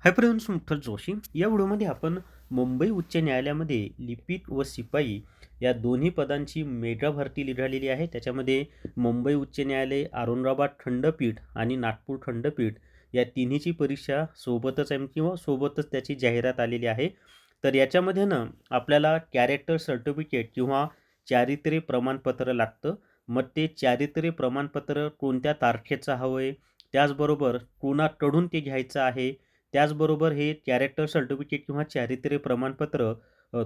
Hi friends, मुठ्ठल Joshi. या व्हिडिओमध्ये आपण मुंबई उच्च न्यायालयामध्ये लिपिक व शिपाई या दोन्ही पदांची मेगा भरती निघालेली आहे. त्याच्यामध्ये मुंबई उच्च न्यायालय, औरंगाबाद खंडपीठ आणि नागपूर खंडपीठ या तिन्हीची परीक्षा सोबतच आहे किंवा सोबतच त्याची जाहिरात आलेली आहे. तर याच्यामध्ये ना आपल्याला कॅरेक्टर सर्टिफिकेट किंवा चारित्र्य प्रमाणपत्र लागतं. मग ते चारित्र्य प्रमाणपत्र कोणत्या तारखेचं हवं आहे, त्याचबरोबर कोणाकडून ते घ्यायचं आहे, त्याचबरोबर हे कॅरेक्टर सर्टिफिकेट किंवा चारित्र्य प्रमाणपत्र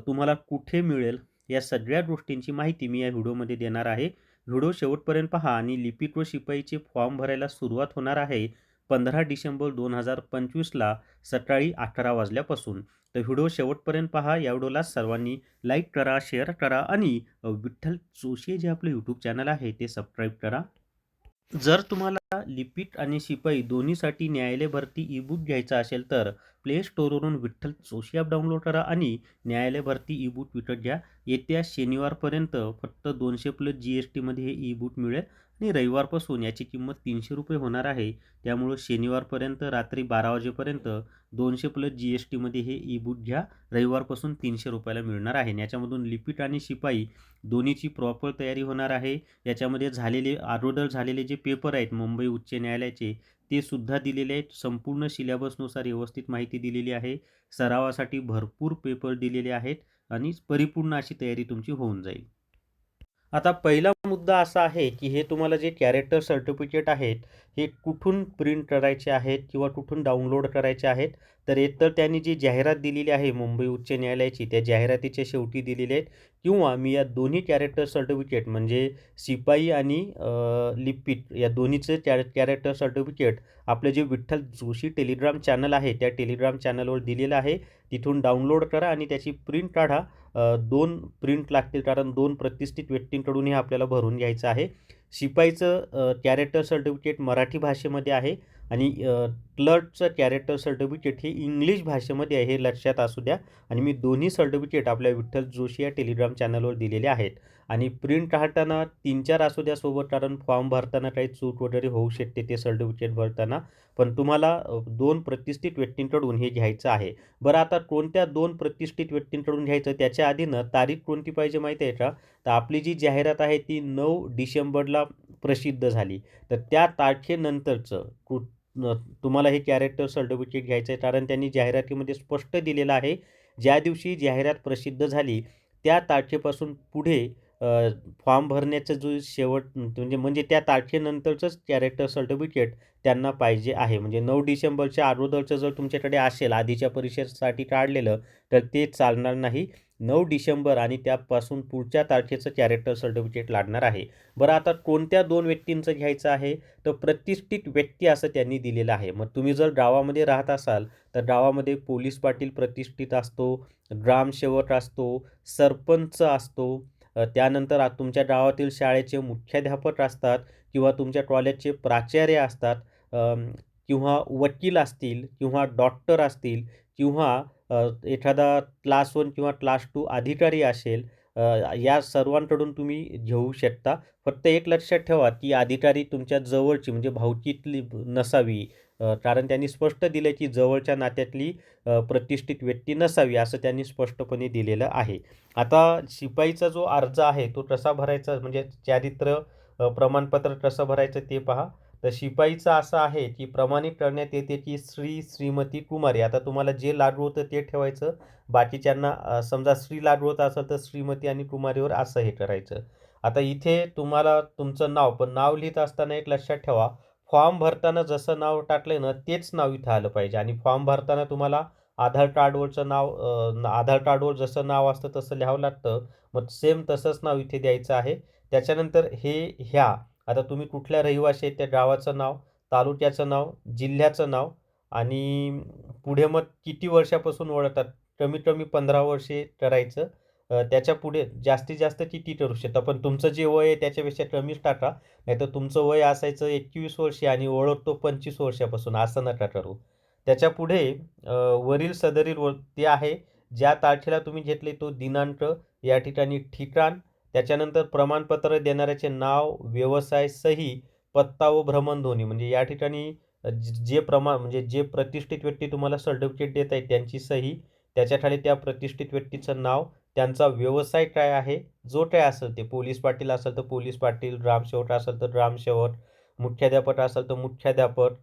तुम्हाला कुठे मिळेल, या सगळ्या गोष्टींची माहिती मी या व्हिडिओमध्ये देणार आहे. व्हिडिओ शेवटपर्यंत पहा आणि लिपिक व शिपाईचे फॉर्म भरायला सुरुवात होणार आहे 15 डिसेंबर 2025ला सकाळी 11 वाजल्यापासून. तर व्हिडिओ शेवटपर्यंत पहा. या व्हिडिओला सर्वांनी लाईक करा, शेअर करा आणि विठ्ठल जोशी जे आपलं यूट्यूब चॅनल आहे ते सबस्क्राईब करा. जर तुम्हाला लिपिक आणि शिपाई दोन्हीसाठी न्यायालय भरती ई बुक घ्यायचा असेल तर प्ले स्टोअरवरून विठ्ठल जोशी ॲप डाउनलोड करा आणि न्यायालय भरती ई बुक विकत घ्या. येत्या शनिवारपर्यंत फक्त 200+ GSTमध्ये हे ई बुक मिळेल आणि रविवारपासून याची किंमत ₹300 होणार आहे. त्यामुळं शनिवारपर्यंत रात्री 12 वाजेपर्यंत 200+ GSTमध्ये हे ई बुक घ्या. रविवारपासून ₹300ला मिळणार आहे. याच्यामधून लिपिक आणि शिपाई दोन्हीची प्रॉपर तयारी होणार आहे. याच्यामध्ये अगोदर झालेले जे पेपर आहेत मुंबई उच्च न्यायालयाचे, ते सुद्धा दिलेले आहेत. संपूर्ण सिलेबसनुसार व्यवस्थित माहिती दिलेली आहे. सरावासाठी भरपूर पेपर दिलेले आहेत आणि परिपूर्ण अशी तयारी तुमची होऊन जाईल. आता पहिला मुद्दा असा आहे, की हे तुम्हाला जे कॅरेक्टर सर्टिफिकेट आहेत, हे कुठून प्रिंट करायचे आहेत किंवा कुठून डाउनलोड करायचे आहेत. तर एकतर त्यांनी जी जाहिरात दिलेली आहे मुंबई उच्च न्यायालयाची, त्या जाहिरातीच्या शेवटी दिलेले आहेत किंवा मी या दोन्ही कॅरेक्टर सर्टिफिकेट म्हणजे शिपाई आणि लिपिक या दोन्हीचे कॅरेक्टर सर्टिफिकेट आपले जे विठ्ठल जोशी टेलिग्राम चॅनल आहे, त्या टेलिग्राम चॅनलवर दिलेलं आहे. तिथून डाउनलोड करा आणि त्याची प्रिंट काढा. 2 प्रिंट लागतील कारण 2 प्रतिष्ठित व्यक्तींकडून हे आपल्याला भरून घ्यायचं आहे. शिपाईचं कॅरेक्टर सर्टिफिकेट मराठी भाषेमध्ये आहे आणि क्लर्कचं कॅरेक्टर सर्टिफिकेट हे इंग्लिश भाषेमध्ये आहे, हे लक्षात असू द्या. आणि मी दोन्ही सर्टिफिकेट आपल्या विठ्ठल जोशी या टेलिग्राम चॅनलवर दिलेले आहेत. आणि प्रिंट काढताना 3-4 असू द्या सोबत, कारण फॉर्म भरताना काही चूक वगैरे होऊ शकते ते सर्टिफिकेट भरताना. पण तुम्हाला 2 प्रतिष्ठित व्यक्तींकडून हे घ्यायचं आहे. बरं, आता कोणत्या 2 प्रतिष्ठित व्यक्तींकडून घ्यायचं त्याच्या आधीनं तारीख कोणती पाहिजे माहिती आहे का? तर आपली जी जाहिरात आहे ती 9 डिसेंबरला प्रसिद्ध झाली. तर त्या तारखेनंतरचं तुम्हाला हे कॅरेक्टर सर्टिफिकेट घ्यायचं आहे, कारण त्यांनी जाहिरातीमध्ये स्पष्ट दिलेलं आहे, ज्या दिवशी जाहिरात प्रसिद्ध झाली त्या तारखेपासून पुढे फॉर्म भरण्याचं जो शेवट म्हणजे त्या तारखेनंतरचंच कॅरेक्टर सर्टिफिकेट त्यांना पाहिजे आहे. म्हणजे 9 डिसेंबरच्या अगोदरचं जर तुमच्याकडे असेल आधीच्या परीक्षेसाठी काढलेलं, तर ते चालणार नाही. 9 डिसेंबर आणि त्यापासून पुढच्या तारखेचं कॅरेक्टर सर्टिफिकेट लागणार आहे. बरं, आता कोणत्या 2 व्यक्तींचं घ्यायचं आहे? तर प्रतिष्ठित व्यक्ती असं त्यांनी दिलेलं आहे. मग तुम्ही जर गावामध्ये राहत असाल तर गावामध्ये पोलीस पाटील प्रतिष्ठित असतो, ग्रामसेवक असतो, सरपंच असतो, त्यानंतर तुमच्या गावातील शाळेचे मुख्याध्यापक असतात किंवा तुमच्या कॉलेजचे प्राचार्य असतात, किंवा वकील असतील किंवा डॉक्टर असतील किंवा एखादा क्लास 1 किंवा क्लास 2 अधिकारी असेल, या सर्वांकडून तुम्ही घेऊ शकता. फक्त एक लक्षात ठेवा, की अधिकारी तुमच्या जवळची म्हणजे भावकीतली नसावी. कारण त्यांनी स्पष्ट दिलं की जवळच्या नात्यातली प्रतिष्ठित व्यक्ती नसावी, असं त्यांनी स्पष्टपणे दिलेलं आहे. आता शिपाईचा जो अर्ज आहे तो कसा भरायचा, म्हणजे चारित्र्य प्रमाणपत्र कसं भरायचं ते पहा. तर शिपाईचं असं आहे की प्रमाणित करण्यात येते की श्री, श्रीमती, कुमारी. आता तुम्हाला जे लागू होतं ते ठेवायचं. बाकीच्यांना समजा श्री लागू होत असेल तर श्रीमती आणि कुमारीवर असं हे करायचं. आता इथे तुम्हाला तुमचं नाव, पण नाव लिहित असताना एक लक्षात ठेवा, फॉर्म भरताना जसं नाव टाकलंय ना तेच नाव इथं आलं पाहिजे. आणि फॉर्म भरताना तुम्हाला आधार कार्डवरचं नाव, आधार कार्डवर जसं नाव असतं तसं लिहावं लागतं. मग सेम तसंच नाव इथे द्यायचं आहे. त्याच्यानंतर आता तुम्ही कुठल्या रहिवासी आहेत त्या गावाचं नाव, तालुक्याचं नाव, जिल्ह्याचं नाव आणि पुढे मग किती वर्षापासून ओळखतात, कमीत कमी 15 वर्षे करायचं. त्याच्यापुढे जास्तीत जास्त किती करू शकता, पण तुमचं जे वय आहे त्याच्यापेक्षा कमीच टाका. नाहीतर तुमचं वय असायचं 21 वर्षे आणि ओळखतो 25 वर्षापासून, असं नका करू. त्याच्यापुढे वरील सदरील ते आहे ज्या तारखेला तुम्ही घेतले तो दिनांक, या ठिकाणी ठिकाण, त्याच्यानंतर प्रमाणपत्र देणाऱ्याचे नाव, व्यवसाय, सही, पत्ता व भ्रमणध्वनी. म्हणजे या ठिकाणी जे प्रमाण म्हणजे जे प्रतिष्ठित व्यक्ती तुम्हाला सर्टिफिकेट देत आहेत त्यांची सही, त्याच्याखाली त्या प्रतिष्ठित व्यक्तीचं नाव, त्यांचा व्यवसाय काय आहे, जो काय असेल ते पोलीस पाटील असेल तर पोलीस पाटील, ग्रामसेवक असेल तर ग्रामसेवक, मुख्याध्यापक असेल तर मुख्याध्यापक,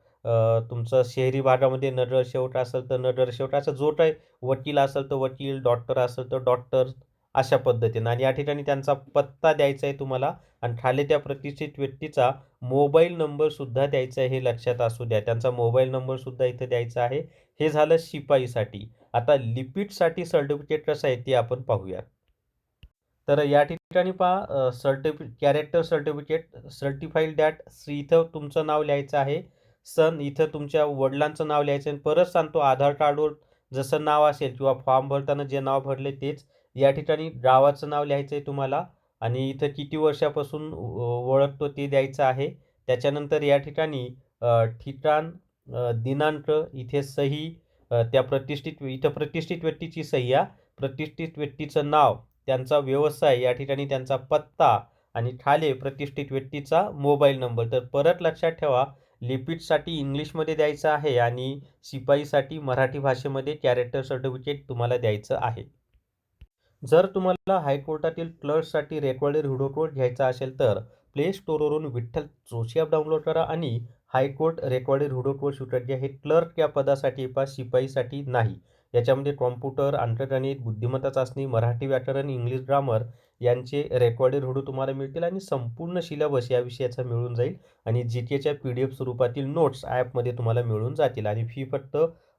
तुमचं शहरी भागामध्ये नगरसेवक असेल तर नगरसेवक, असं जो काही वकील असेल तर वकील, डॉक्टर असेल तर डॉक्टर, अशा पद्धतीनं. आणि या ठिकाणी त्यांचा पत्ता द्यायचा आहे तुम्हाला आणि खाली त्या प्रतिष्ठित व्यक्तीचा मोबाईल नंबरसुद्धा द्यायचा आहे, हे लक्षात असू द्या. त्यांचा मोबाईल नंबरसुद्धा इथं द्यायचा आहे. हे झालं शिपाईसाठी. आता लिपिकसाठी सर्टिफिकेट कसं आहे ते आपण पाहूया. तर या ठिकाणी पहा कॅरेक्टर सर्टिफिकेट सर्टिफाईड दॅट इथं तुमचं नाव लिहायचं आहे. सन इथं तुमच्या वडिलांचं नाव लिहायचं आहे. परत सांगतो आधार कार्डवर जसं नाव असेल किंवा फॉर्म भरताना जे नाव भरले तेच. या ठिकाणी गावाचं नाव लिहायचं आहे तुम्हाला आणि इथं किती वर्षापासून ओळखतो ते द्यायचं आहे. त्याच्यानंतर या ठिकाणी ठिकाण, दिनांक, इथे सही, त्या प्रतिष्ठित व्यक्तीची सही, प्रतिष्ठित व्यक्तीचं नाव, त्यांचा व्यवसाय, या ठिकाणी त्यांचा पत्ता आणि खाली प्रतिष्ठित व्यक्तीचा मोबाईल नंबर. तर परत लक्षात ठेवा, लिपिकसाठी इंग्लिशमध्ये द्यायचं आहे आणि शिपाईसाठी मराठी भाषेमध्ये कॅरेक्टर सर्टिफिकेट तुम्हाला द्यायचं आहे. जर तुम्हाला हायकोर्टातील क्लर्कसाठी रेकॉर्डेड व्हिडिओ कोड घ्यायचा असेल तर प्ले स्टोअरवरून विठ्ठल जोशी ॲप डाउनलोड करा आणि हायकोर्ट रेकॉर्डेड व्हिडिओ कोर्स विकत घ्या. हे क्लर्क या पदासाठी शिपाईसाठी नाही. याच्यामध्ये कॉम्प्युटर, अंकगणित, बुद्धिमत्ता चाचणी, मराठी व्याकरण, इंग्लिश ग्रामर यांचे रेकॉर्डेड व्हिडिओ तुम्हाला मिळतील आणि संपूर्ण सिलेबस या विषयाचा मिळून जाईल आणि जी-केच्या PDF स्वरूपातील नोट्स ॲपमध्ये तुम्हाला मिळून जातील आणि फी फक्त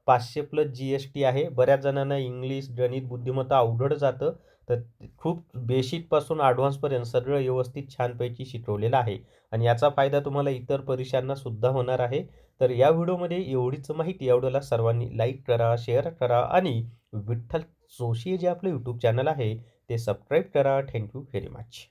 500 प्लस GST आहे. बऱ्याच जणांना इंग्लिश, गणित, बुद्धिमत्ता अवघड जातं. तर खूप बेसिकपासून ॲडव्हान्सपर्यंत सगळं व्यवस्थित छानपैकी शिकवलेलं आहे आणि याचा फायदा तुम्हाला इतर परीक्षांना सुद्धा होणार आहे. तर या व्हिडिओमध्ये एवढीच माहिती. या व्हिडिओला सर्वांनी लाईक करा, शेअर करा आणि विठ्ठल जोशी जे आपलं यूट्यूब चॅनल आहे ते सबस्क्राईब करा. Thank you very much.